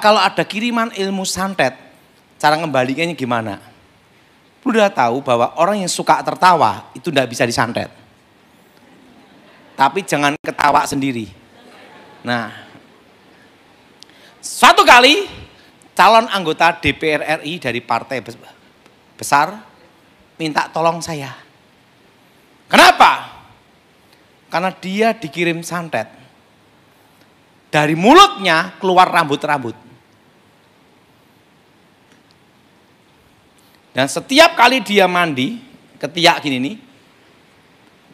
Kalau ada kiriman ilmu santet, cara ngembalikannya gimana? Udah tahu bahwa orang yang suka tertawa itu tidak bisa disantet. Tapi jangan ketawa sendiri. Nah, suatu kali calon anggota DPR RI dari partai besar minta tolong saya. Kenapa? Karena dia dikirim santet. Dari mulutnya keluar rambut-rambut. Dan setiap kali dia mandi, ketiak gini nih,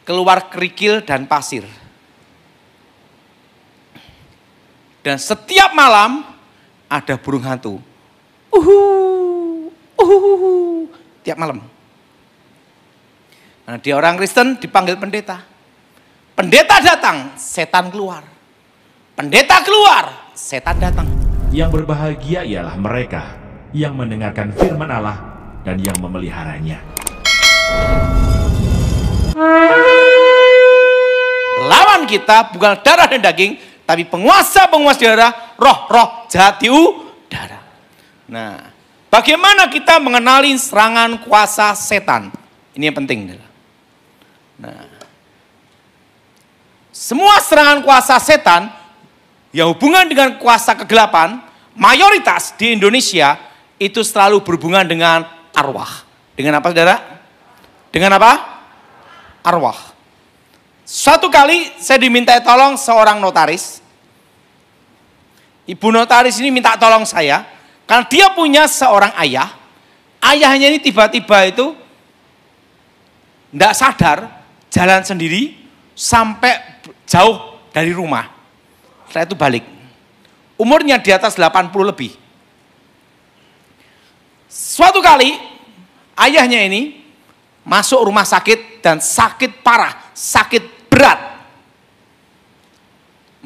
keluar kerikil dan pasir. Dan setiap malam ada burung hantu. Tiap malam. Nah, dia orang Kristen dipanggil pendeta. Pendeta datang, setan keluar. Pendeta keluar, setan datang. Yang berbahagia ialah mereka yang mendengarkan firman Allah dan yang memeliharanya. Lawan kita bukan darah dan daging, tapi penguasa-penguasa darah, roh-roh jahat di udara. Nah, bagaimana kita mengenali serangan kuasa setan? Ini yang penting. Nah, semua serangan kuasa setan yang hubungan dengan kuasa kegelapan, mayoritas di Indonesia itu selalu berhubungan dengan arwah. Dengan apa, saudara? Dengan apa? Arwah. Suatu kali saya diminta tolong seorang notaris. Ibu notaris ini minta tolong saya. Karena dia punya seorang ayah. Ayahnya ini tiba-tiba itu tidak sadar jalan sendiri sampai jauh dari rumah. Setelah itu balik. Umurnya di atas 80 lebih. Suatu kali ayahnya ini masuk rumah sakit dan sakit parah, sakit berat.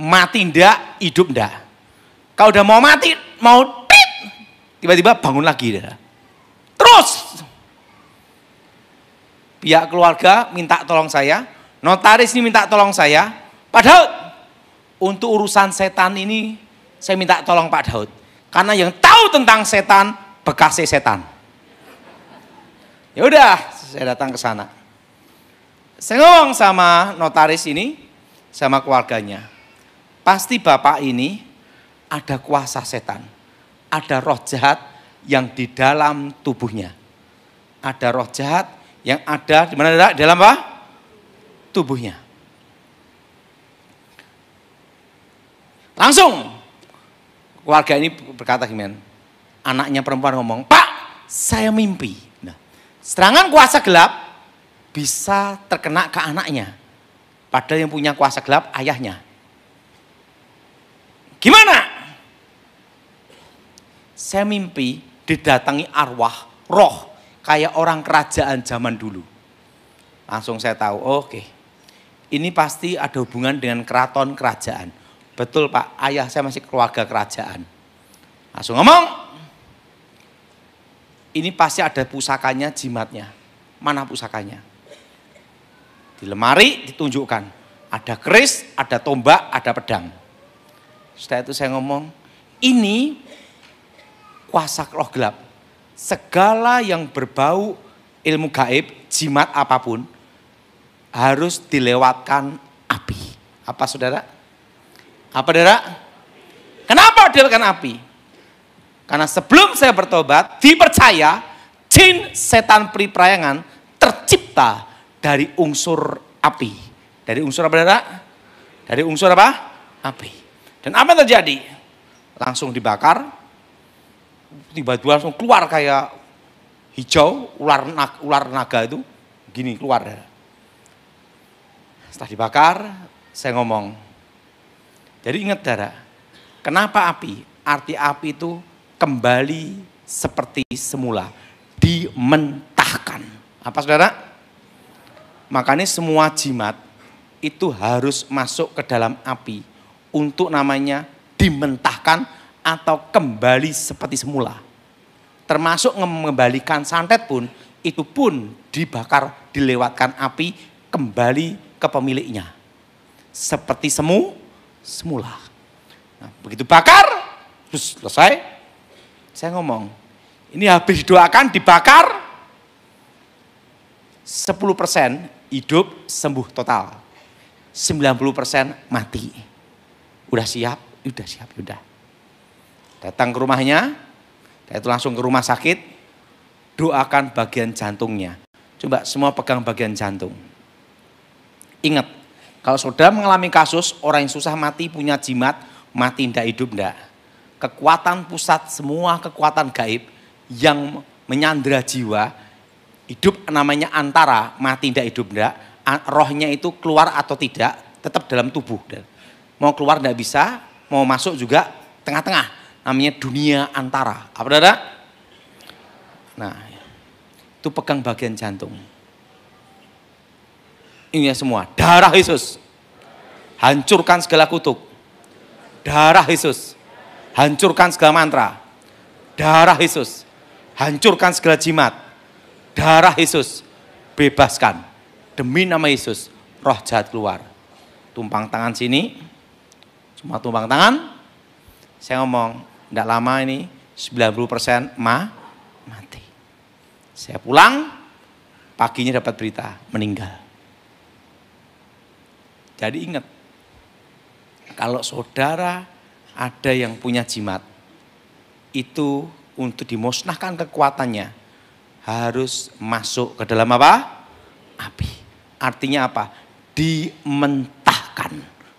Mati ndak, hidup ndak. Kalau udah mau mati, mau tit, tiba-tiba bangun lagi. Terus pihak keluarga minta tolong saya, notaris ini minta tolong saya. Pak Daud, untuk urusan setan ini saya minta tolong Pak Daud. Karena yang tahu tentang setan, bekasnya setan. Ya udah, saya datang ke sana. Saya ngomong sama notaris ini, sama keluarganya. Pasti Bapak ini ada kuasa setan. Ada roh jahat yang di dalam tubuhnya. Ada roh jahat yang ada di mana? Dalam apa? Tubuhnya. Langsung keluarga ini berkata gimana? Anaknya perempuan ngomong, Pak, saya mimpi. Nah, serangan kuasa gelap bisa terkena ke anaknya. Padahal yang punya kuasa gelap ayahnya. Gimana? Saya mimpi didatangi arwah, roh, kayak orang kerajaan zaman dulu. Langsung saya tahu, oke. Ini pasti ada hubungan dengan keraton kerajaan. Betul Pak, ayah saya masih keluarga kerajaan. Langsung ngomong, ini pasti ada pusakanya, jimatnya. Mana pusakanya? Di lemari ditunjukkan. Ada keris, ada tombak, ada pedang. Setelah itu saya ngomong, ini kuasa roh gelap. Segala yang berbau ilmu gaib, jimat apapun, harus dilewatkan api. Apa saudara? Apa saudara? Kenapa dilewatkan api? Karena sebelum saya bertobat, dipercaya jin setan periprayangan tercipta dari unsur api. Dari unsur apa saudara? Dari unsur apa? Api. Dan apa yang terjadi? Langsung dibakar, tiba-tiba langsung keluar kayak hijau, ular naga itu, gini keluar. Setelah dibakar, saya ngomong, jadi ingat saudara, kenapa api? Arti api itu kembali seperti semula, dimentahkan. Apa saudara? Makanya semua jimat itu harus masuk ke dalam api untuk namanya dimentahkan atau kembali seperti semula. Termasuk mengembalikan santet pun, itu pun dibakar, dilewatkan api, kembali ke pemiliknya. Seperti semula. Nah, begitu bakar, Terus selesai, saya ngomong, ini habis didoakan, dibakar, 10% hidup sembuh total. 90% mati. Udah siap, udah. Datang ke rumahnya, itu langsung ke rumah sakit, doakan bagian jantungnya. Coba semua pegang bagian jantung. Ingat, kalau saudara mengalami kasus orang yang susah mati punya jimat, mati ndak hidup ndak. Kekuatan pusat, semua kekuatan gaib yang menyandra jiwa, hidup namanya antara, mati ndak hidup ndak, rohnya itu keluar atau tidak, tetap dalam tubuh. Mau keluar ndak bisa, mau masuk juga tengah-tengah, namanya dunia antara. Apa saudara? Nah, itu pegang bagian jantung. Ini semua, darah Yesus. Hancurkan segala kutuk. Darah Yesus. Hancurkan segala mantra. Darah Yesus. Hancurkan segala jimat. Darah Yesus. Bebaskan. Demi nama Yesus, roh jahat keluar. Tumpang tangan sini. Cuma tumpang tangan. Saya ngomong, tidak lama ini 90% mati. Saya pulang, paginya dapat berita, meninggal. Jadi ingat, kalau saudara ada yang punya jimat, itu untuk dimusnahkan kekuatannya, harus masuk ke dalam apa? Api. Artinya apa? Dimentahkan.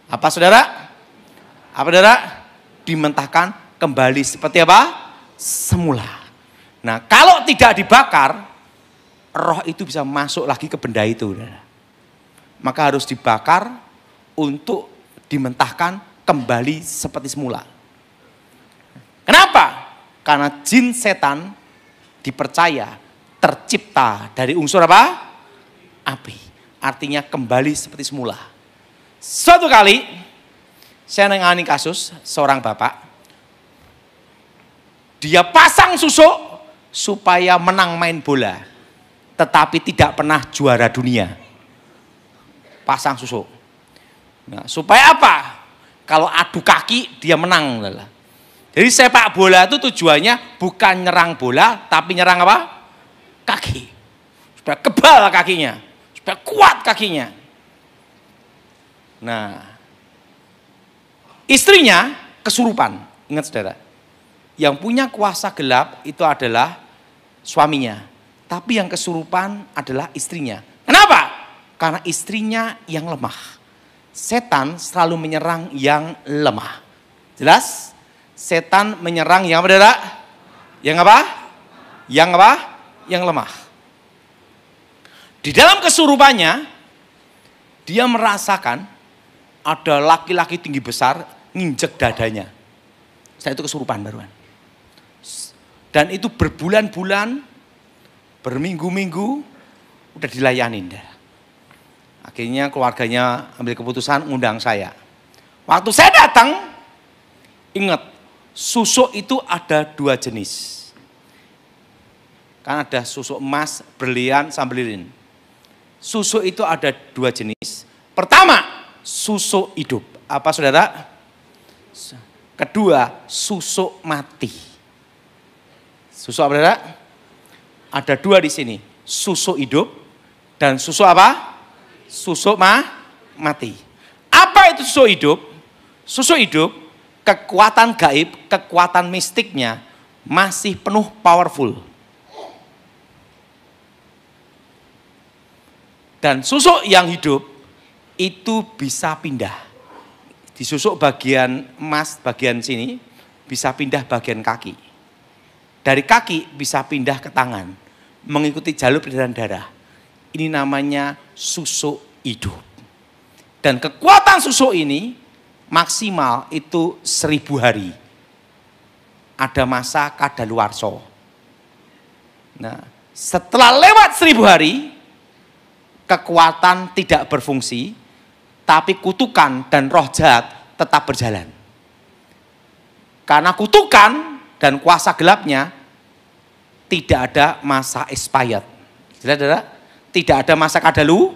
Apa saudara? Apa saudara? Dimentahkan kembali seperti apa? Semula. Nah, kalau tidak dibakar, roh itu bisa masuk lagi ke benda itu. Maka harus dibakar untuk dimentahkan kembali seperti semula. Kenapa? Karena jin setan dipercaya tercipta dari unsur apa? Api. Artinya kembali seperti semula. Suatu kali saya nangani kasus seorang bapak. Dia pasang susuk supaya menang main bola, tetapi tidak pernah juara dunia. Pasang susuk. Nah, supaya apa? Kalau adu kaki dia menang. Jadi sepak bola itu tujuannya bukan nyerang bola, tapi nyerang apa? Kaki. Supaya kebal kakinya, supaya kuat kakinya. Nah, istrinya kesurupan. Ingat saudara, yang punya kuasa gelap itu adalah suaminya. Tapi yang kesurupan adalah istrinya. Kenapa? Karena istrinya yang lemah. Setan selalu menyerang yang lemah. Jelas? Setan menyerang yang apa, saudara? Yang apa? Yang apa? Yang lemah. Di dalam kesurupannya, dia merasakan ada laki-laki tinggi besar nginjek dadanya. Saya itu kesurupan baruan. Dan itu berbulan-bulan, berminggu-minggu, udah dilayanin. Akhirnya keluarganya ambil keputusan ngundang saya. Waktu saya datang, ingat, susuk itu ada 2 jenis. Kan ada susuk emas, berlian, sama lilin. Susuk itu ada 2 jenis. Pertama, susuk hidup. Apa saudara? Kedua, susuk mati. Susuk apa saudara? Ada 2 di sini. Susuk hidup dan susuk apa? Susuk mati. Apa itu susuk hidup? Susuk hidup, kekuatan gaib, kekuatan mistiknya masih penuh powerful. Dan susuk yang hidup itu bisa pindah. Disusuk bagian emas, bagian sini, bisa pindah bagian kaki. Dari kaki bisa pindah ke tangan, mengikuti jalur peredaran darah. Ini namanya susuk hidup. Dan kekuatan susuk ini maksimal itu 1000 hari. Ada masa kadaluarsa. Nah, setelah lewat 1000 hari, kekuatan tidak berfungsi, tapi kutukan dan roh jahat tetap berjalan. Karena kutukan dan kuasa gelapnya tidak ada masa expired. Jelas? Tidak ada masa kadalu.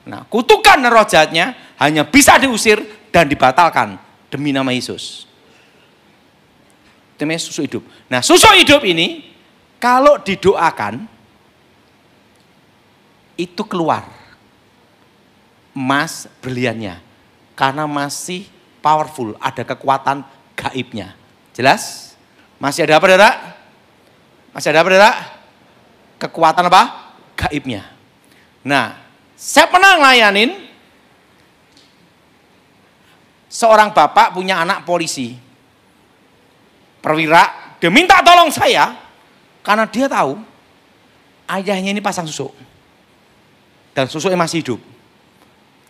Nah, kutukan dan roh jahatnya hanya bisa diusir dan dibatalkan demi nama Yesus. Itu namanya susu hidup. Nah, susu hidup ini kalau didoakan itu keluar emas berliannya. Karena masih powerful, ada kekuatan gaibnya. Jelas? Masih ada apa, saudara? Masih ada apa, saudara? Kekuatan apa? Gaibnya. Nah, saya pernah ngelayanin seorang bapak punya anak polisi. Perwira, dia minta tolong saya karena dia tahu ayahnya ini pasang susuk. Dan susuknya masih hidup.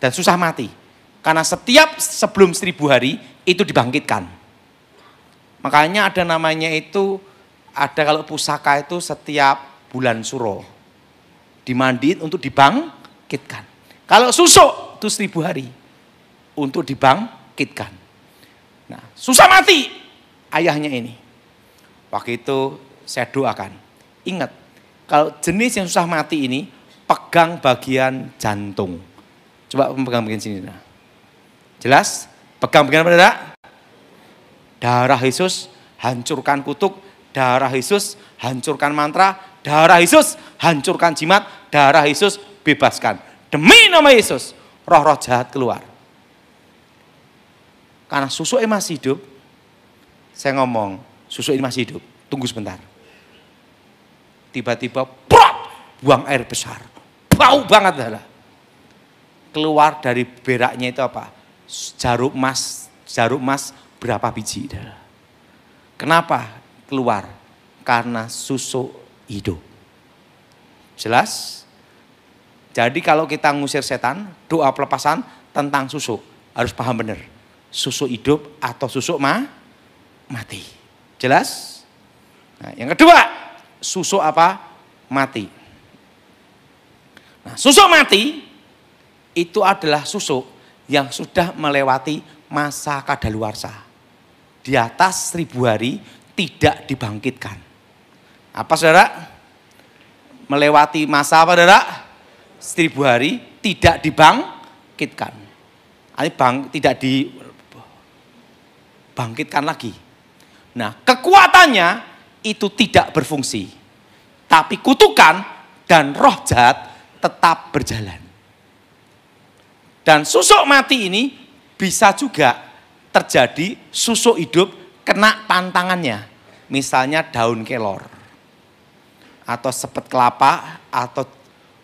Dan susah mati. Karena setiap sebelum 1000 hari itu dibangkitkan. Makanya ada namanya itu, ada kalau pusaka itu setiap bulan suro. Dimandiin untuk dibangkitkan. Kalau susuk itu 1000 hari untuk dibangkitkan. Nah, susah mati ayahnya ini. Waktu itu saya doakan. Ingat, kalau jenis yang susah mati ini pegang bagian jantung. Coba pegang bagian sini. Nah. Jelas? Pegang bagian apa? Darah Yesus hancurkan kutuk, darah Yesus hancurkan mantra, darah Yesus hancurkan jimat, darah Yesus bebaskan. Demi nama Yesus, roh-roh jahat keluar. Karena susuknya masih hidup, saya ngomong, susuk ini masih hidup, tunggu sebentar. Tiba-tiba, buang air besar, bau banget adalah. Keluar dari beraknya itu apa? Jarum emas berapa biji? Kenapa keluar? Karena susuk hidup. Jelas? Jadi kalau kita ngusir setan, doa pelepasan tentang susuk, harus paham benar. Susuk hidup atau susuk mati. Jelas? Nah, yang kedua, susuk apa? Mati. Nah, susuk mati itu adalah susuk yang sudah melewati masa kadaluarsa. Di atas 1000 hari tidak dibangkitkan. Apa saudara? Melewati masa apa saudara? 1000 hari tidak dibangkitkan. Tidak dibangkitkan lagi. Nah, kekuatannya itu tidak berfungsi. Tapi kutukan dan roh jahat tetap berjalan. Dan susuk mati ini bisa juga terjadi susuk hidup kena tantangannya. Misalnya daun kelor. Atau sepet kelapa, atau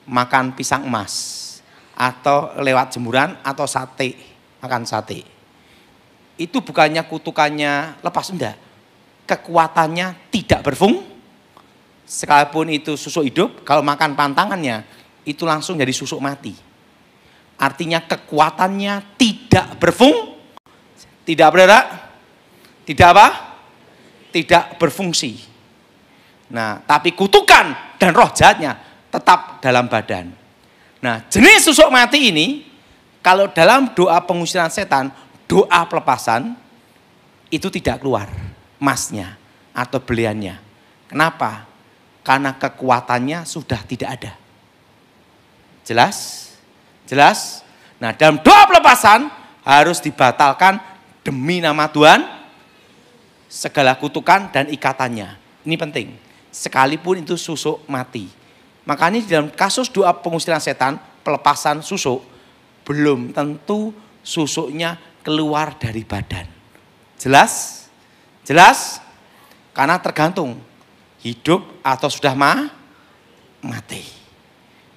makan pisang emas. Atau lewat jemuran, atau sate, makan sate. Itu bukannya kutukannya lepas, enggak. Kekuatannya tidak berfungsi. Sekalipun itu susuk hidup, kalau makan pantangannya, itu langsung jadi susuk mati. Artinya kekuatannya tidak berfungsi. Tidak berada? Tidak apa? Tidak berfungsi. Nah, tapi kutukan dan roh jahatnya tetap dalam badan. Nah, jenis susuk mati ini, kalau dalam doa pengusiran setan, doa pelepasan, itu tidak keluar emasnya atau beliannya. Kenapa? Karena kekuatannya sudah tidak ada. Jelas? Jelas? Nah, dalam doa pelepasan harus dibatalkan demi nama Tuhan segala kutukan dan ikatannya. Ini penting. Sekalipun itu susuk mati. Makanya dalam kasus doa pengusiran setan, pelepasan susuk, belum tentu susuknya keluar dari badan. Jelas? Jelas? Karena tergantung hidup atau sudah mati.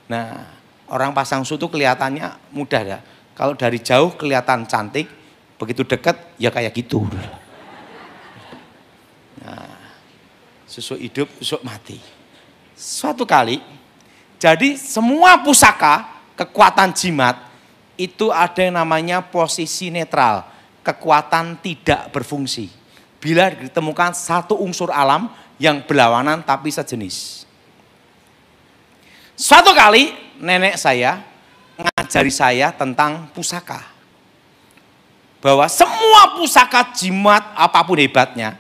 Nah, orang pasang susuk itu kelihatannya mudah ya. Kalau dari jauh kelihatan cantik, begitu dekat ya kayak gitu. Nah, susuk hidup, susuk mati. Suatu kali, jadi semua pusaka, kekuatan jimat, itu ada yang namanya posisi netral. Kekuatan tidak berfungsi. Bila ditemukan satu unsur alam yang berlawanan tapi sejenis. Suatu kali nenek saya ngajari saya tentang pusaka. Bahwa semua pusaka jimat apapun hebatnya.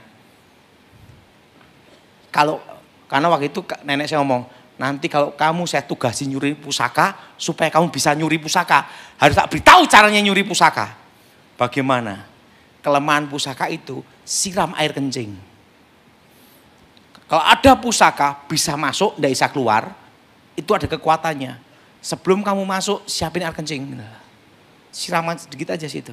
Karena waktu itu nenek saya ngomong, nanti kalau kamu saya tugasi nyuri pusaka, supaya kamu bisa nyuri pusaka, harus tak beritahu caranya nyuri pusaka. Bagaimana? Kelemahan pusaka itu siram air kencing. Kalau ada pusaka bisa masuk, tidak bisa keluar, itu ada kekuatannya. Sebelum kamu masuk, siapin air kencing. Siraman sedikit aja situ.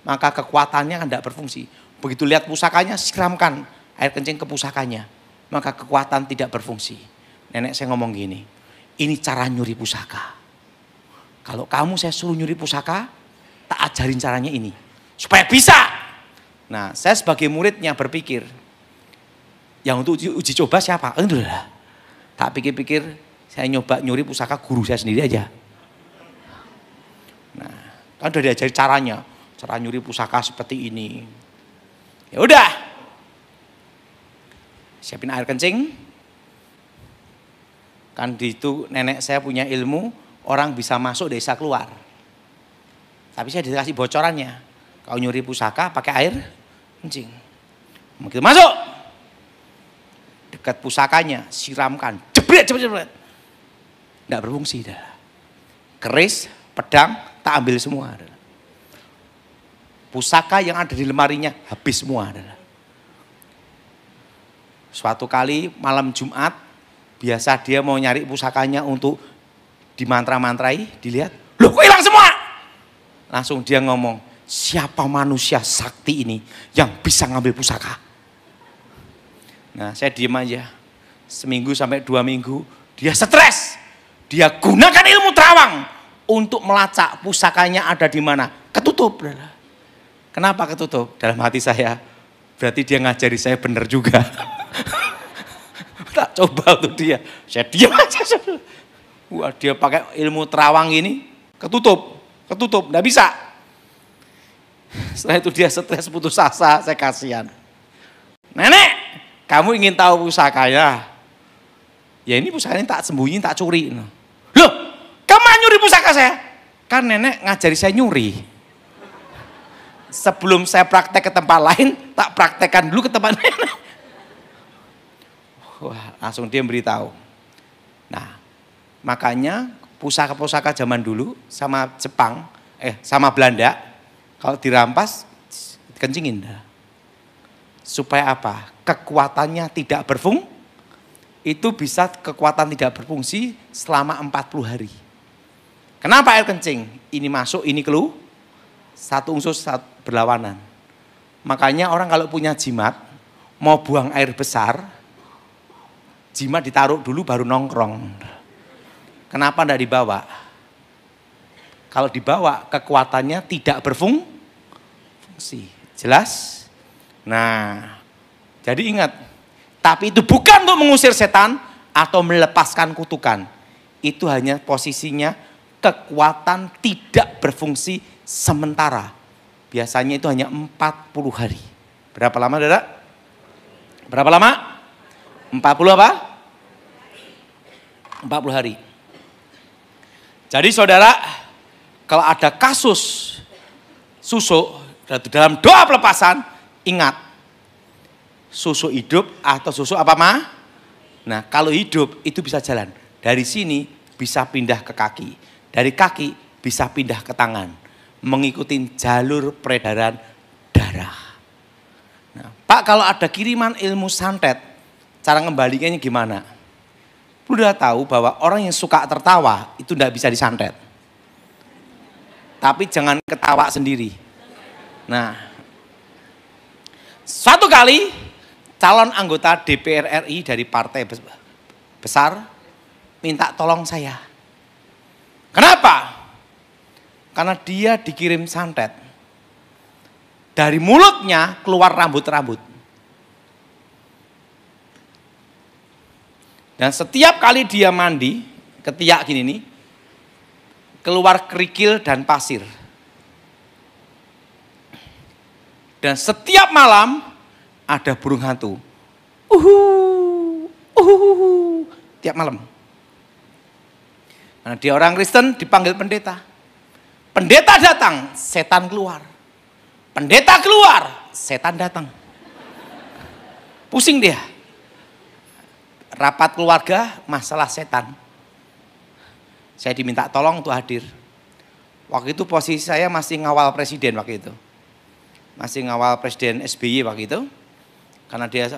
Maka kekuatannya kan tidak berfungsi. Begitu lihat pusakanya, siramkan air kencing ke pusakanya. Maka kekuatan tidak berfungsi. Nenek saya ngomong gini, ini cara nyuri pusaka. Kalau kamu saya suruh nyuri pusaka, tak ajarin caranya ini. Supaya bisa. Nah, saya sebagai muridnya berpikir, yang untuk uji coba siapa? Enggak. Tak pikir-pikir, saya nyoba nyuri pusaka guru saya sendiri aja. Nah, kan udah diajari caranya. Cara nyuri pusaka seperti ini. Ya udah. Siapin air kencing. Kan di itu nenek saya punya ilmu, orang bisa masuk, bisa keluar. Tapi saya dikasih bocorannya. Kau nyuri pusaka pakai air kencing. Begitu masuk. Dekat pusakanya, siramkan. Jebret. Tidak berfungsi dah. Keris, pedang, tak ambil semua. Pusaka yang ada di lemarinya habis semua. Suatu kali malam Jumat, biasa dia mau nyari pusakanya untuk dimantra-mantrai, dilihat, loh kok hilang semua? Langsung dia ngomong, siapa manusia sakti ini yang bisa ngambil pusaka? Nah saya diem aja, seminggu sampai 2 minggu, dia stres. Dia gunakan ilmu terawang untuk melacak pusakanya ada di mana. Ketutup. Kenapa ketutup? Dalam hati saya, berarti dia ngajari saya benar juga. Tak coba untuk dia, saya diam aja. Wah dia pakai ilmu terawang ini, ketutup, nggak bisa. Setelah itu dia stres putus asa, saya kasihan. Nenek, kamu ingin tahu pusakanya? Ya ini pusakanya tak sembunyi, tak curi. Loh, kamu nyuri pusaka saya? Kan nenek ngajari saya nyuri. Sebelum saya praktek ke tempat lain, tak praktekkan dulu ke tempat nenek. Wah, langsung dia beritahu. Nah, makanya pusaka-pusaka zaman dulu sama Jepang, sama Belanda, kalau dirampas, kencingin. Supaya apa? Kekuatannya tidak berfungsi. Itu bisa kekuatan tidak berfungsi selama 40 hari. Kenapa air kencing? Ini masuk, ini keluar. Satu unsur satu berlawanan. Makanya orang kalau punya jimat, mau buang air besar, jimat ditaruh dulu baru nongkrong. Kenapa tidak dibawa? Kalau dibawa kekuatannya tidak berfungsi. Jelas? Nah, jadi ingat, tapi itu bukan untuk mengusir setan atau melepaskan kutukan. Itu hanya posisinya kekuatan tidak berfungsi sementara. Biasanya itu hanya 40 hari. Berapa lama, Saudara? Berapa lama? 40 apa? 40 hari. Jadi saudara, kalau ada kasus susuk dalam doa pelepasan, ingat susuk hidup atau susuk apa mah? Nah kalau hidup itu bisa jalan. Dari sini bisa pindah ke kaki. Dari kaki bisa pindah ke tangan. Mengikuti jalur peredaran darah. Nah, Pak kalau ada kiriman ilmu santet, cara ngembalikannya gimana? Udah tahu bahwa orang yang suka tertawa itu tidak bisa disantet. Tapi jangan ketawa sendiri. Nah, suatu kali calon anggota DPR RI dari partai besar minta tolong saya. Kenapa? Karena dia dikirim santet. Dari mulutnya keluar rambut-rambut. Dan setiap kali dia mandi, ketiak gini nih, keluar kerikil dan pasir. Dan setiap malam ada burung hantu. Tiap malam. Nah, dia orang Kristen dipanggil pendeta. Pendeta datang, setan keluar. Pendeta keluar, setan datang. Pusing dia. Rapat keluarga, masalah setan. Saya diminta tolong untuk hadir. Waktu itu posisi saya masih ngawal presiden waktu itu. Masih ngawal presiden SBY waktu itu. Karena dia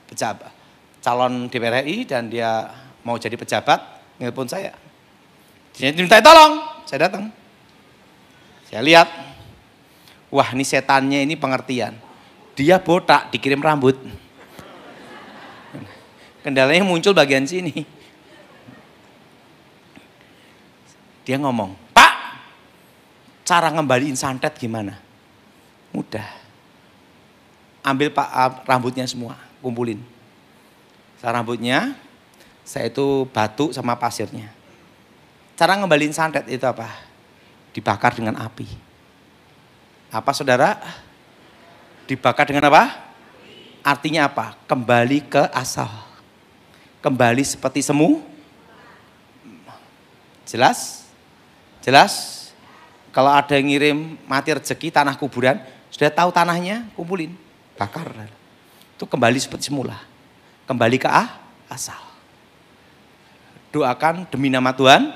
pejabat calon DPR RI dan dia mau jadi pejabat, nelpon saya. Dia diminta tolong, saya datang. Saya lihat, wah ini setannya ini pengertian. Dia botak, dikirim rambut. Kendalanya muncul bagian sini. Dia ngomong, Pak, cara ngembaliin santet gimana? Mudah. Ambil Pak rambutnya semua, kumpulin. Rambutnya, saya itu batu sama pasirnya. Cara ngembaliin santet itu apa? Dibakar dengan api. Apa saudara? Dibakar dengan apa? Artinya apa? Kembali ke asal. Kembali seperti semu. Jelas? Jelas? Kalau ada yang ngirim mati rezeki tanah kuburan, sudah tahu tanahnya, kumpulin. Bakar. Itu kembali seperti semula. Kembali ke asal. Doakan demi nama Tuhan.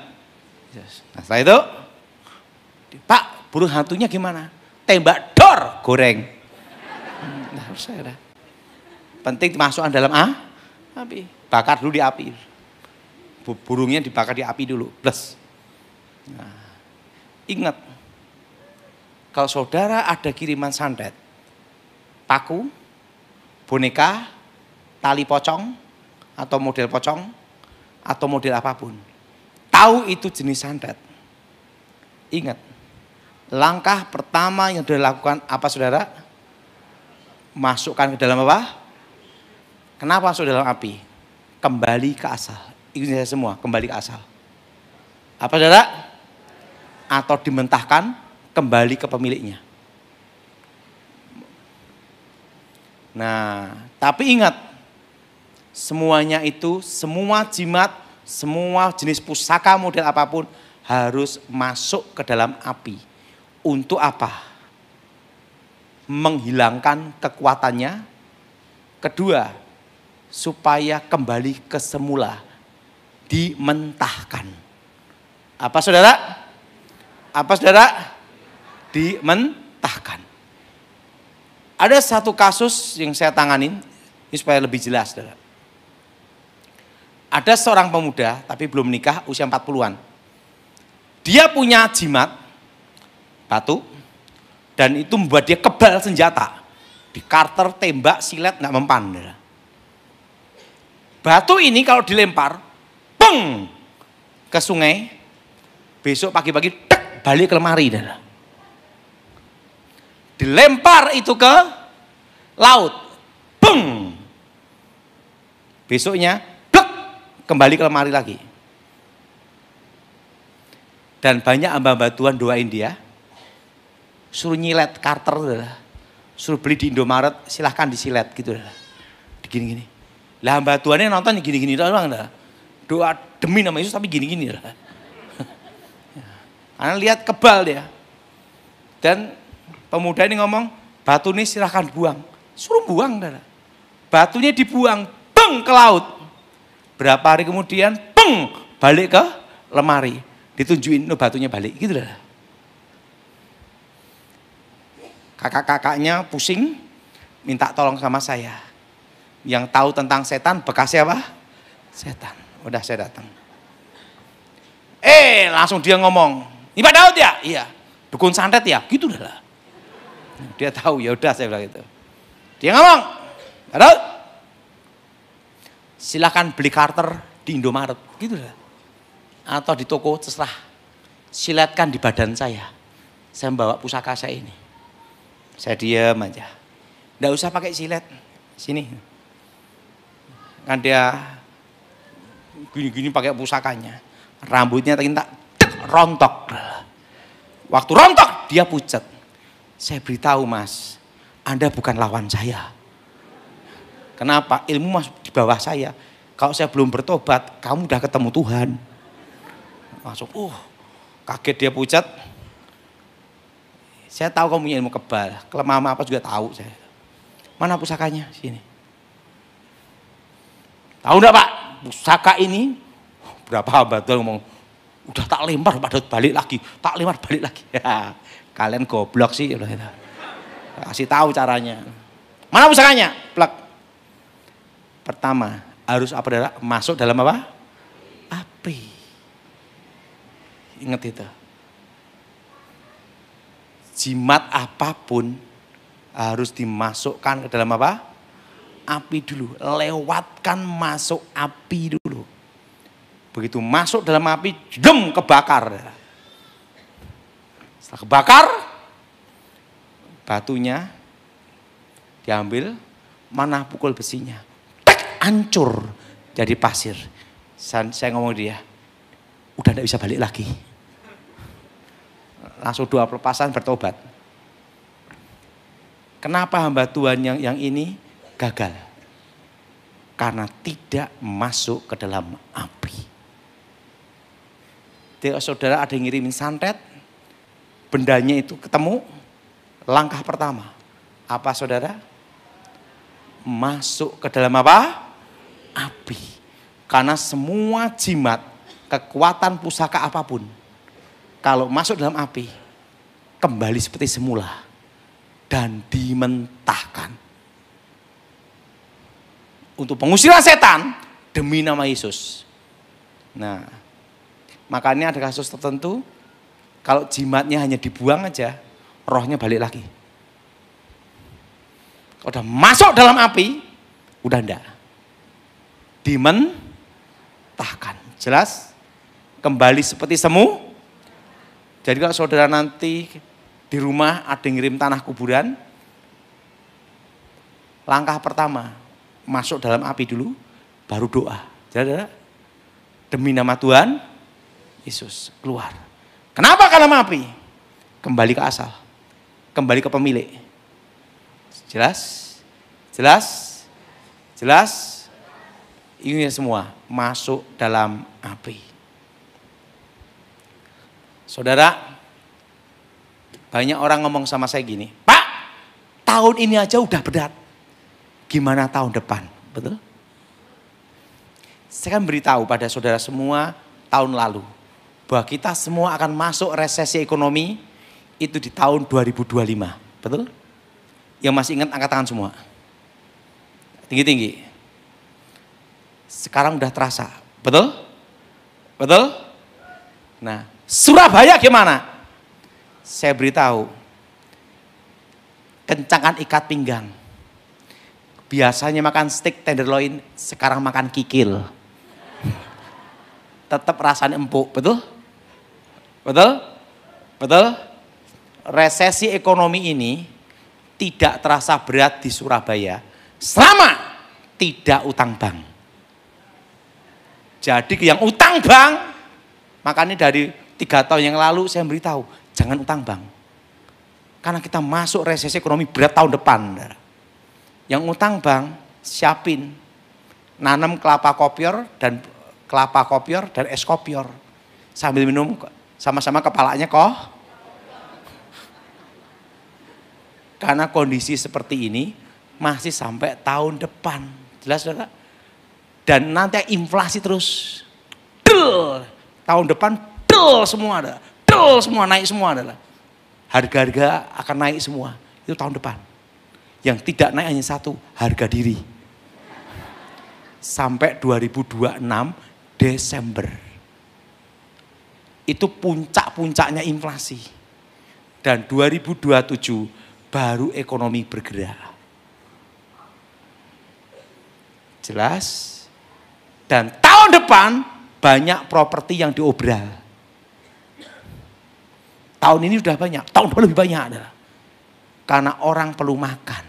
Nah setelah itu, Pak, burung hantunya gimana? Tembak dor, goreng. Nah, saya penting dimasukkan dalam api. Bakar dulu di api. Burungnya dibakar di api dulu. Plus. Nah, ingat, kalau saudara ada kiriman santet, paku, boneka, tali pocong, atau model pocong, atau model apapun. Tahu itu jenis santet. Ingat, langkah pertama yang dilakukan apa saudara? Masukkan ke dalam apa? Kenapa masuk dalam api? Kembali ke asal. Itu semua, kembali ke asal. Apa saudara? Atau dimentahkan, kembali ke pemiliknya. Nah, tapi ingat, semuanya itu, semua jimat, semua jenis pusaka model apapun harus masuk ke dalam api. Untuk apa? Menghilangkan kekuatannya. Kedua, supaya kembali ke semula. Dimentahkan. Apa saudara? Apa saudara? Dimentahkan. Ada satu kasus yang saya tanganin, ini supaya lebih jelas saudara. Ada seorang pemuda, tapi belum menikah, usia 40-an. Dia punya jimat, batu, dan itu membuat dia kebal senjata. Di karter, tembak, silet, nggak mempan. Batu ini kalau dilempar, peng, ke sungai, besok pagi-pagi, tek, balik ke lemari. Dilempar itu ke laut, peng, besoknya, kembali ke lemari lagi. Dan banyak hamba-hamba Tuhan doain dia. Suruh nyilet karter. Suruh beli di Indomaret, silahkan disilet gitu. Gini-gini. Lah hamba Tuhannya nonton gini-gini doang. Doa demi nama Yesus tapi gini-gini. Karena lihat kebal dia. Dan pemuda ini ngomong, batu ini silahkan buang. Suruh buang. Batunya dibuang, beng ke laut. Berapa hari kemudian, peng, balik ke lemari. Ditunjukin, no, batunya balik. Gitu lah. Kakak-kakaknya pusing, minta tolong sama saya. Yang tahu tentang setan, bekasnya apa? Setan. Udah saya datang. Langsung dia ngomong, ini Pak Daud ya? Iya. Dukun santet ya? Gitu lah. Dia tahu, ya udah saya bilang gitu. Dia ngomong, Pak Daud, silakan beli karter di Indomaret, gitu lah. Atau di toko, terserah. Silatkan di badan saya. Saya membawa pusaka saya ini. Saya diam aja. Nggak usah pakai silet. Sini. Kan dia gini-gini pakai pusakanya. Rambutnya tak rontok. Waktu rontok, dia pucat. Saya beritahu Mas, Anda bukan lawan saya. Kenapa? Ilmu masuk di bawah saya. Kalau saya belum bertobat, kamu udah ketemu Tuhan. Langsung, kaget dia pucat. Saya tahu kamu punya ilmu kebal. Kelemahan apa juga tahu saya. Mana pusakanya? Sini. Tahu enggak Pak? Pusaka ini, berapa hamba Tuhan ngomong, udah tak lempar Pak Daud balik lagi. Tak lempar balik lagi. Ya, kalian goblok sih. Kasih tahu caranya. Mana pusakanya? Plek. Pertama, harus apa saudara? Masuk dalam apa? Api. Ingat itu. Jimat apapun harus dimasukkan ke dalam apa? Api dulu. Lewatkan masuk api dulu. Begitu masuk dalam api, dem, kebakar. Setelah kebakar, batunya diambil, mana pukul besinya. Tek, hancur jadi pasir. Saya ngomong dia, udah tidak bisa balik lagi. Langsung doa pelepasan, bertobat. Kenapa hamba Tuhan yang ini gagal? Karena tidak masuk ke dalam api. Jadi, saudara ada yang ngirimin santet, bendanya itu ketemu, langkah pertama. Apa saudara? Masuk ke dalam apa? Api. Karena semua jimat, kekuatan pusaka apapun, kalau masuk dalam api, kembali seperti semula dan dimentahkan. Untuk pengusiran setan demi nama Yesus. Nah, makanya ada kasus tertentu, kalau jimatnya hanya dibuang aja, rohnya balik lagi. Kalau udah masuk dalam api, udah enggak. Dimentahkan. Jelas? Kembali seperti semu. Jadi kalau saudara nanti di rumah ada yang ngirim tanah kuburan, langkah pertama, masuk dalam api dulu, baru doa. Jadi demi nama Tuhan Yesus, keluar. Kenapa ke dalam api? Kembali ke asal. Kembali ke pemilik. Jelas? Jelas? Jelas? Ini semua masuk dalam api. Saudara, banyak orang ngomong sama saya gini, Pak, tahun ini aja udah berat. Gimana tahun depan? Betul? Saya kan beritahu pada saudara semua tahun lalu, bahwa kita semua akan masuk resesi ekonomi itu di tahun 2025. Betul? Yang masih ingat angkat tangan semua. Tinggi-tinggi. Sekarang udah terasa. Betul? Betul? Nah, Surabaya gimana? Saya beritahu. Kencangkan ikat pinggang. Biasanya makan steak tenderloin, sekarang makan kikil. Tetap rasanya empuk, betul? Betul? Betul? Resesi ekonomi ini tidak terasa berat di Surabaya selama tidak utang bank. Jadi yang utang bank, makanya dari 3 tahun yang lalu saya beritahu, jangan utang bank. Karena kita masuk resesi ekonomi berat tahun depan. Yang utang bank, siapin nanam kelapa kopior dan es kopior. Sambil minum sama-sama kepalanya kok. Karena kondisi seperti ini masih sampai tahun depan. Jelas saudara? Dan nanti inflasi terus. Del, tahun depan del semua ada. Del semua naik semua adalah. Harga-harga akan naik semua. Itu tahun depan. Yang tidak naik hanya satu, harga diri. Sampai 2026 Desember. Itu puncak-puncaknya inflasi. Dan 2027 baru ekonomi bergerak. Jelas? Dan tahun depan banyak properti yang diobral. Tahun ini sudah banyak, tahun depan lebih banyak adalah. Karena orang perlu makan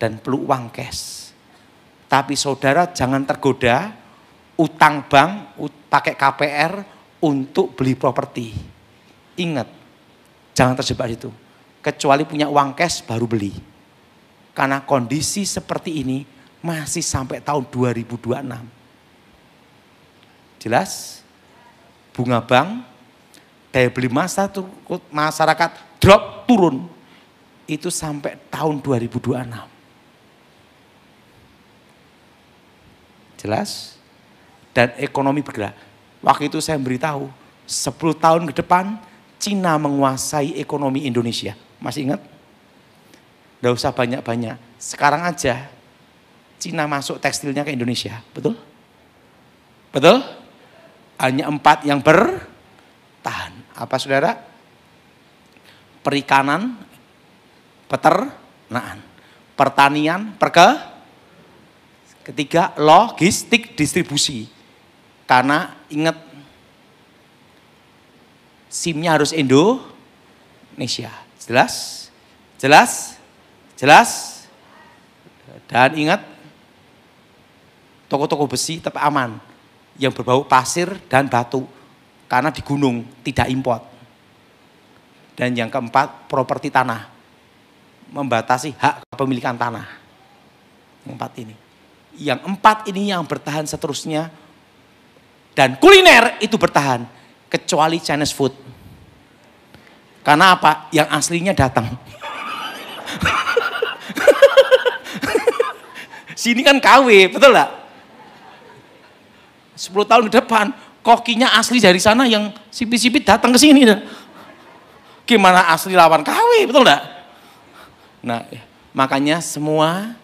dan perlu uang cash. Tapi saudara jangan tergoda utang bank, pakai KPR untuk beli properti. Ingat, jangan terjebak itu. Kecuali punya uang cash baru beli. Karena kondisi seperti ini masih sampai tahun 2026. Jelas? Bunga bank, daya beli masyarakat drop turun. Itu sampai tahun 2026. Jelas? Dan ekonomi bergerak. Waktu itu saya beritahu, 10 tahun ke depan Cina menguasai ekonomi Indonesia. Masih ingat? Nggak usah banyak-banyak. Sekarang aja Cina masuk tekstilnya ke Indonesia, betul? Betul? Hanya 4 yang bertahan. Apa saudara? Perikanan, peternakan, pertanian, ketiga logistik distribusi. Karena ingat SIM-nya harus Indonesia. Jelas? Jelas? Jelas? Dan ingat toko-toko besi tetap aman yang berbau pasir dan batu karena di gunung tidak import. Dan yang keempat properti tanah, membatasi hak kepemilikan tanah. Yang 4 ini. Yang 4 ini yang bertahan seterusnya. Dan kuliner itu bertahan. Kecuali Chinese food. Karena apa? Yang aslinya datang. Sini kan KW, betul gak? 10 tahun ke depan, kokinya asli dari sana yang sipit-sipit datang ke sini. Gimana asli lawan KW, betul gak? Nah, makanya semua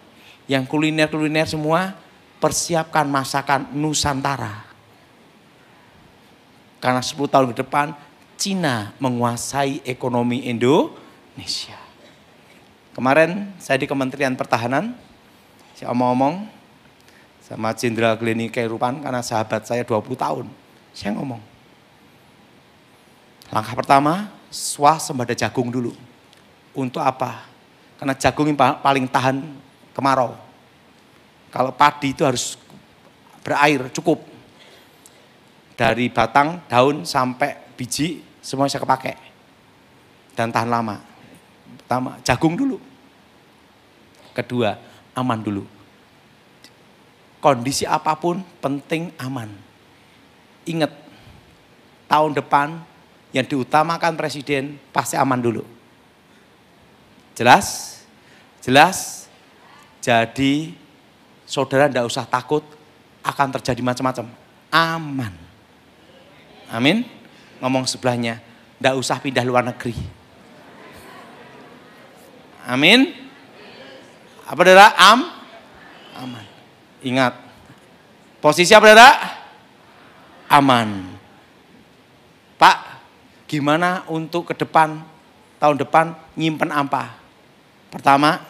yang kuliner-kuliner semua persiapkan masakan Nusantara. Karena 10 tahun ke depan Cina menguasai ekonomi Indonesia. Kemarin saya di Kementerian Pertahanan, saya omong-omong sama Jenderal Glenny Kairupan karena sahabat saya 20 tahun. Saya ngomong, langkah pertama swasembada jagung dulu. Untuk apa? Karena jagung yang paling tahan kemarau. Kalau padi itu harus berair cukup. Dari batang, daun, sampai biji, semua bisa kepake. Dan tahan lama. Pertama, jagung dulu. Kedua, aman dulu. Kondisi apapun penting aman. Ingat, tahun depan yang diutamakan presiden pasti aman dulu. Jelas? Jelas? Jadi saudara tidak usah takut akan terjadi macam-macam. Aman. Amin. Ngomong sebelahnya, tidak usah pindah luar negeri. Amin. Apa saudara? Aman. Ingat, posisi apa saudara? Aman. Pak, gimana untuk ke depan, tahun depan nyimpen apa? Pertama,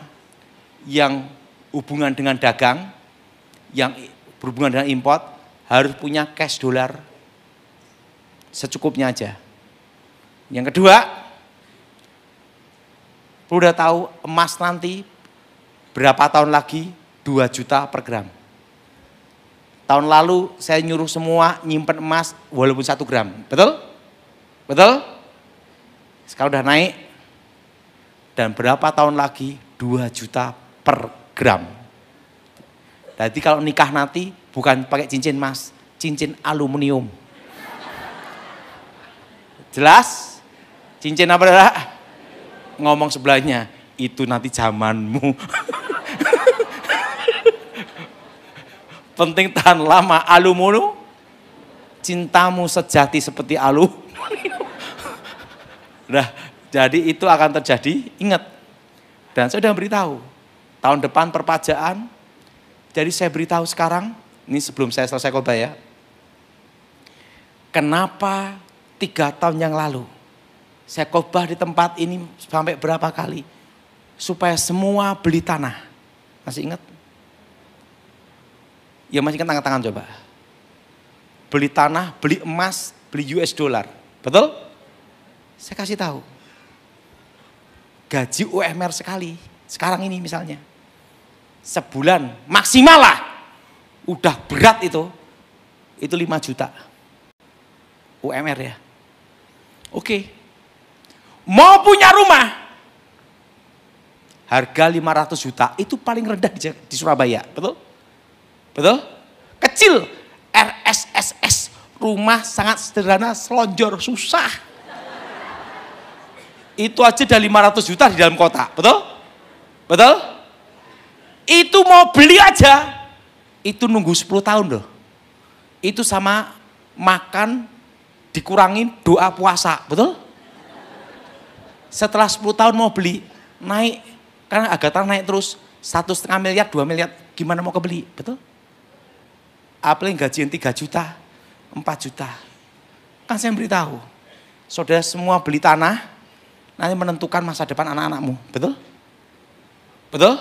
yang hubungan dengan dagang, yang berhubungan dengan import, harus punya cash dolar. Secukupnya aja. Yang kedua, udah tahu emas nanti berapa tahun lagi 2 juta per gram. Tahun lalu saya nyuruh semua nyimpen emas walaupun 1 gram. Betul? Betul? Sekarang udah naik. Dan berapa tahun lagi 2 juta per gram. Jadi kalau nikah nanti bukan pakai cincin emas, cincin aluminium. Jelas? Cincin apa saudara? Ngomong sebelahnya, itu nanti zamanmu. Penting tahan lama, aluminium. Cintamu sejati seperti aluminium. Nah, jadi itu akan terjadi, ingat. Dan saya sudah beritahu, tahun depan perpajaan. Jadi saya beritahu sekarang, ini sebelum saya selesai khotbah ya. Kenapa 3 tahun yang lalu saya khotbah di tempat ini sampai berapa kali supaya semua beli tanah. Masih ingat? Ya masih ingat, tangan-tangan coba. Beli tanah, beli emas, beli US dollar. Betul? Saya kasih tahu. Gaji UMR sekali. Sekarang ini misalnya. Sebulan maksimal lah. Udah berat itu. Itu 5 juta. UMR ya. Oke. Mau punya rumah. Harga 500 juta itu paling rendah di Surabaya. Betul? Betul? Kecil. RSSS. Rumah sangat sederhana, selonjor, susah. Itu aja udah 500 juta di dalam kota. Betul? Betul? Itu mau beli aja. Itu nunggu 10 tahun loh. Itu sama makan dikurangin doa puasa. Betul? Setelah 10 tahun mau beli, naik. Karena harga tanah naik terus. 1,5 miliar, 2 miliar. Gimana mau kebeli, betul? Apalagi gajian 3 juta, 4 juta. Kan saya beritahu, saudara semua beli tanah, nanti menentukan masa depan anak-anakmu, betul? Betul?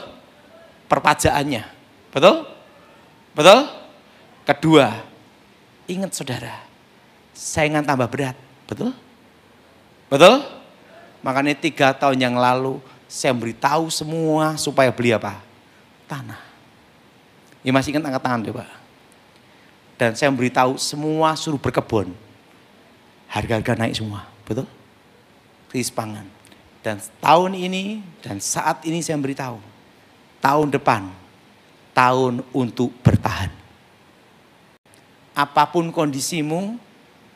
Perpajaannya, betul? Betul? Kedua, ingat saudara, saingan tambah berat, betul? Betul? Makanya 3 tahun yang lalu saya beritahu semua supaya beli apa? Tanah. Ya masih ingat, angkat tangan coba. Dan saya beritahu semua suruh berkebun. Harga-harga naik semua, betul? Krisis pangan. Dan tahun ini dan saat ini saya beritahu, tahun depan, tahun untuk bertahan. Apapun kondisimu,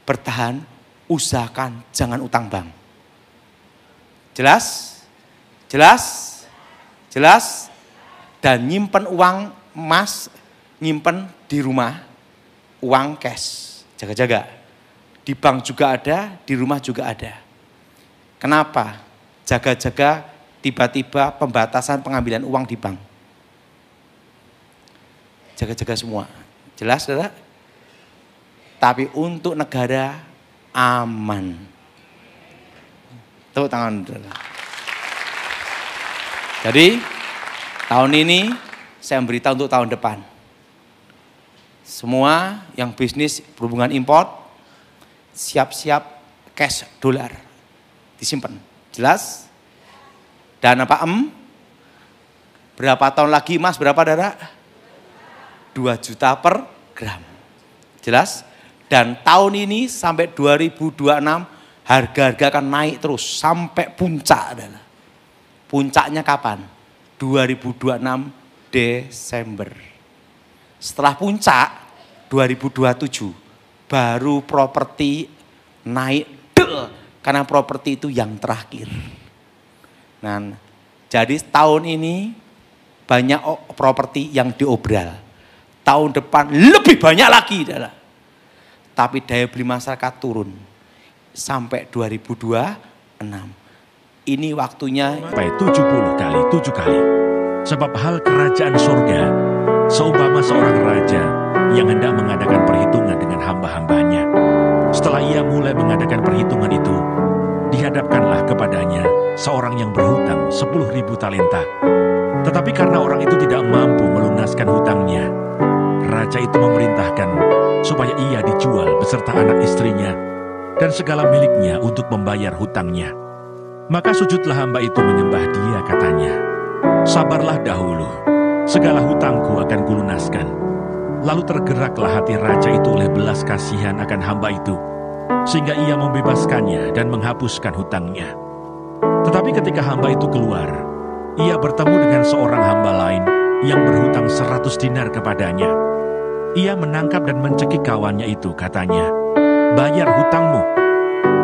bertahan, usahakan jangan utang bank. Jelas? Jelas? Jelas? Dan nyimpen uang emas, nyimpen di rumah, uang cash, jaga-jaga. Di bank juga ada, di rumah juga ada. Kenapa? Jaga-jaga tiba-tiba pembatasan pengambilan uang di bank. Jaga-jaga semua. Jelas, saudara? Tapi untuk negara aman. Tepuk tangan, saudara. Jadi tahun ini saya beritahu untuk tahun depan. Semua yang bisnis berhubungan import, siap-siap cash dolar disimpan. Jelas? Dan apa berapa tahun lagi emas berapa, saudara? 2 juta per gram. Jelas? Dan tahun ini sampai 2026 harga-harga akan naik terus sampai puncak, saudara. Puncaknya kapan? 2026 Desember. Setelah puncak 2027 baru properti naik karena properti itu yang terakhir. Nah, jadi tahun ini banyak properti yang diobral. Tahun depan lebih banyak lagi, saudara. Tapi daya beli masyarakat turun sampai 2026. Ini waktunya Sampai 70 kali 7 kali. Sebab hal kerajaan surga seumpama seorang raja yang hendak mengadakan perhitungan dengan hamba-hambanya. Setelah ia mulai mengadakan perhitungan itu, dihadapkanlah kepadanya seorang yang berhutang 10.000 talenta. Tetapi karena orang itu tidak mampu melunaskan hutangnya, raja itu memerintahkan supaya ia dijual beserta anak istrinya dan segala miliknya untuk membayar hutangnya. Maka sujudlah hamba itu menyembah dia, katanya, "Sabarlah dahulu, segala hutangku akan kulunaskan." Lalu tergeraklah hati raja itu oleh belas kasihan akan hamba itu, sehingga ia membebaskannya dan menghapuskan hutangnya. Tetapi ketika hamba itu keluar, ia bertemu dengan seorang hamba lain yang berhutang 100 dinar kepadanya. Ia menangkap dan mencekik kawannya itu, katanya, "Bayar hutangmu."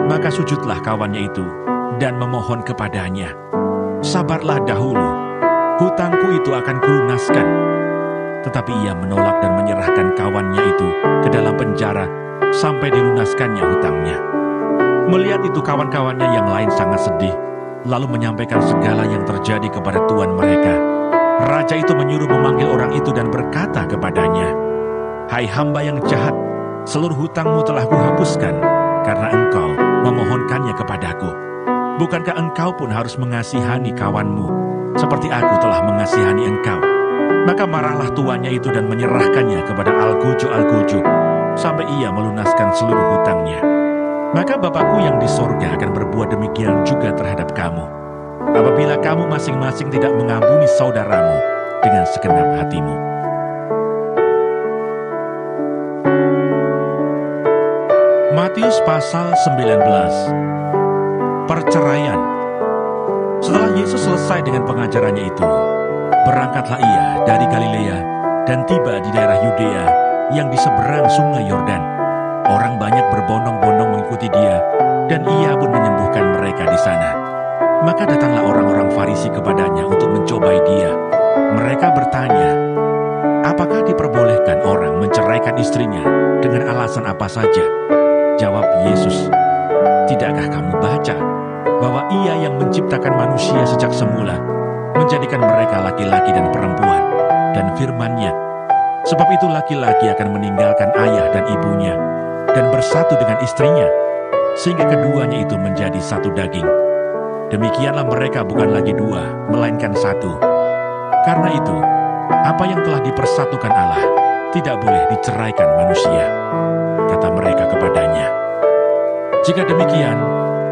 Maka sujudlah kawannya itu dan memohon kepadanya, "Sabarlah dahulu, hutangku itu akan kulunaskan." Tetapi ia menolak dan menyerahkan kawannya itu ke dalam penjara sampai dilunaskannya hutangnya. Melihat itu kawan-kawannya yang lain sangat sedih, lalu menyampaikan segala yang terjadi kepada tuan mereka. Raja itu menyuruh memanggil orang itu dan berkata kepadanya, "Hai hamba yang jahat, seluruh hutangmu telah kuhapuskan karena engkau memohonkannya kepadaku. Bukankah engkau pun harus mengasihani kawanmu, seperti aku telah mengasihani engkau?" Maka marahlah tuannya itu dan menyerahkannya kepada algojo-algojo, sampai ia melunaskan seluruh hutangnya. Maka Bapakku yang di sorga akan berbuat demikian juga terhadap kamu, apabila kamu masing-masing tidak mengampuni saudaramu dengan segenap hatimu. Matius pasal 19. Perceraian. Setelah Yesus selesai dengan pengajarannya itu, berangkatlah ia dari Galilea dan tiba di daerah Yudea yang di seberang sungai Yordan. Orang banyak berbondong-bondong mengikuti dia, dan ia pun menyembuhkan mereka di sana. Maka datanglah orang-orang Farisi kepadanya untuk mencobai dia. Mereka bertanya, "Apakah diperbolehkan orang menceraikan istrinya dengan alasan apa saja?" Jawab Yesus, "Tidakkah kamu baca bahwa Ia yang menciptakan manusia sejak semula menjadikan mereka laki-laki dan perempuan dan firman-Nya. Sebab itu laki-laki akan meninggalkan ayah dan ibunya dan bersatu dengan istrinya, sehingga keduanya itu menjadi satu daging. Demikianlah mereka bukan lagi dua, melainkan satu. Karena itu, apa yang telah dipersatukan Allah tidak boleh diceraikan manusia. Kata mereka kepadanya, jika demikian,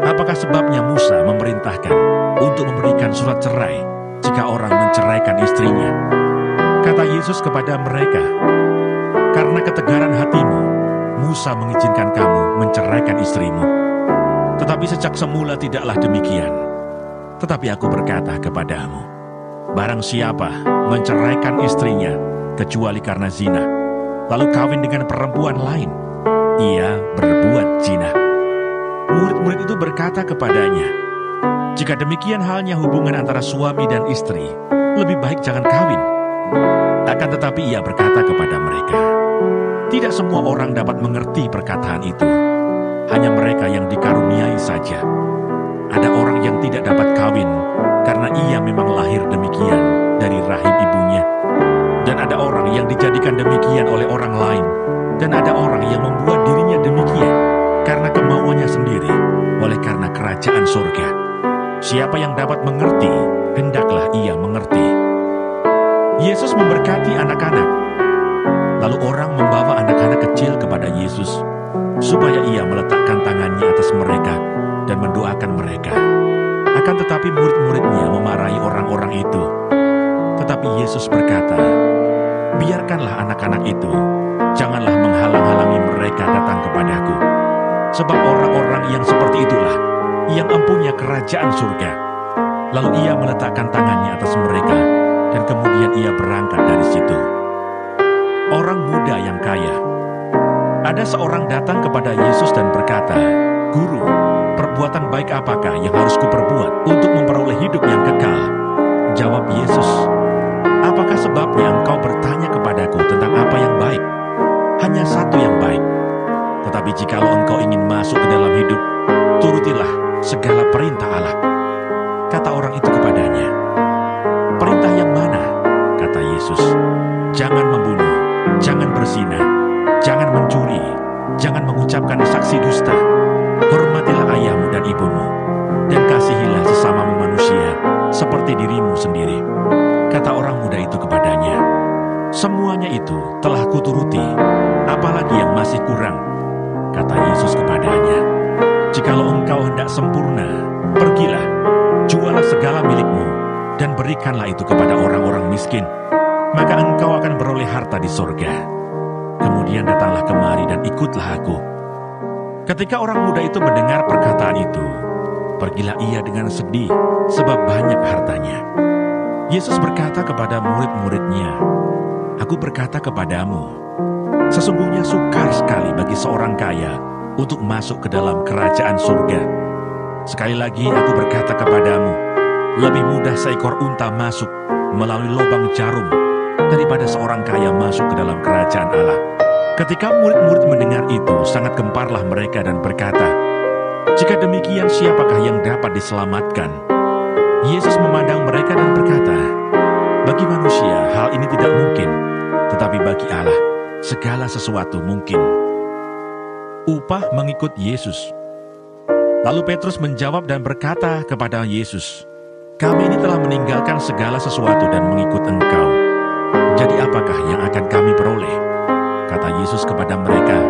apakah sebabnya Musa memerintahkan untuk memberikan surat cerai jika orang menceraikan istrinya? Kata Yesus kepada mereka, karena ketegaran hatimu, Musa mengizinkan kamu menceraikan istrimu. Tetapi sejak semula tidaklah demikian. Tetapi aku berkata kepadamu, barang siapa menceraikan istrinya kecuali karena zina, lalu kawin dengan perempuan lain, ia berbuat zina. Murid-murid itu berkata kepadanya, jika demikian halnya hubungan antara suami dan istri, lebih baik jangan kawin. Akan tetapi ia berkata kepada mereka, tidak semua orang dapat mengerti perkataan itu, hanya mereka yang dikaruniai saja. Ada orang yang tidak dapat kawin karena ia memang lahir demikian dari rahim ibunya. Dan ada orang yang dijadikan demikian oleh orang lain. Dan ada orang yang membuat dirinya demikian karena kemauannya sendiri, oleh karena kerajaan surga. Siapa yang dapat mengerti, hendaklah ia mengerti. Yesus memberkati anak-anak. Lalu orang membawa anak-anak kecil kepada Yesus, supaya ia meletakkan tangannya atas mereka dan mendoakan mereka. Akan tetapi murid-muridnya memarahi orang-orang itu. Tetapi Yesus berkata, biarkanlah anak-anak itu, janganlah menghalang-halangi mereka datang kepadaku. Sebab orang-orang yang seperti itulah yang empunya kerajaan surga. Lalu ia meletakkan tangannya atas mereka, dan kemudian ia berangkat dari situ. Orang muda yang kaya. Ada seorang datang kepada Yesus dan berkata, Guru, perbuatan baik apakah yang harus kuperbuat untuk memperoleh hidup yang kekal? Jawab Yesus, apakah sebabnya engkau bertanya kepadaku tentang apa yang baik? Hanya satu yang baik. Tetapi jikalau engkau ingin masuk ke dalam hidup, turutilah segala perintah Allah. Kata orang itu kepadanya, perintah yang mana? Kata Yesus, jangan membunuh, jangan berzina, jangan mencuri, jangan mengucapkan saksi dusta, hormatilah ayahmu dan ibumu, dan kasihilah sesamamu manusia seperti dirimu sendiri. Kata orang muda itu kepadanya, semuanya itu telah kuturuti, apalagi yang masih kurang? Kata Yesus kepadanya, jikalau engkau hendak sempurna, pergilah, jualah segala milikmu, dan berikanlah itu kepada orang-orang miskin, maka engkau akan beroleh harta di sorga. Kemudian datanglah kemari dan ikutlah aku. Ketika orang muda itu mendengar perkataan itu, pergilah ia dengan sedih, sebab banyak hartanya. Yesus berkata kepada murid-muridnya, aku berkata kepadamu, sesungguhnya sukar sekali bagi seorang kaya untuk masuk ke dalam kerajaan surga. Sekali lagi aku berkata kepadamu, lebih mudah seekor unta masuk melalui lubang jarum daripada seorang kaya masuk ke dalam kerajaan Allah. Ketika murid-murid mendengar itu, sangat gemparlah mereka dan berkata, jika demikian siapakah yang dapat diselamatkan? Yesus memandang mereka dan berkata, bagi manusia hal ini tidak mungkin, tetapi bagi Allah segala sesuatu mungkin. Upah mengikut Yesus. Lalu Petrus menjawab dan berkata kepada Yesus, kami ini telah meninggalkan segala sesuatu dan mengikut Engkau. Jadi apakah yang akan kami peroleh? Kata Yesus kepada mereka,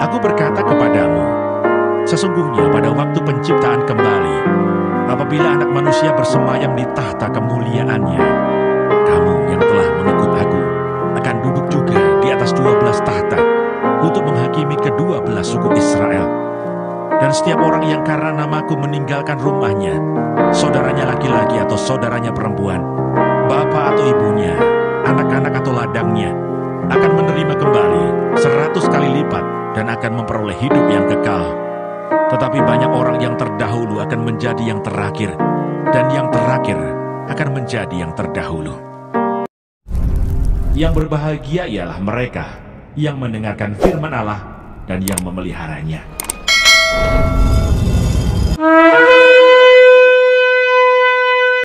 aku berkata kepadamu, sesungguhnya pada waktu penciptaan kembali, apabila anak manusia bersemayam di tahta kemuliaannya, kamu yang telah mengikut aku akan duduk juga di atas 12 tahta untuk menghakimi ke-12 suku Israel. Dan setiap orang yang karena namaku meninggalkan rumahnya, saudaranya laki-laki atau saudaranya perempuan, bapak atau ibunya, anak-anak atau ladangnya, akan menerima kembali 100 kali lipat dan akan memperoleh hidup yang kekal. Tetapi banyak orang yang terdahulu akan menjadi yang terakhir, dan yang terakhir akan menjadi yang terdahulu. Yang berbahagia ialah mereka yang mendengarkan firman Allah dan yang memeliharanya.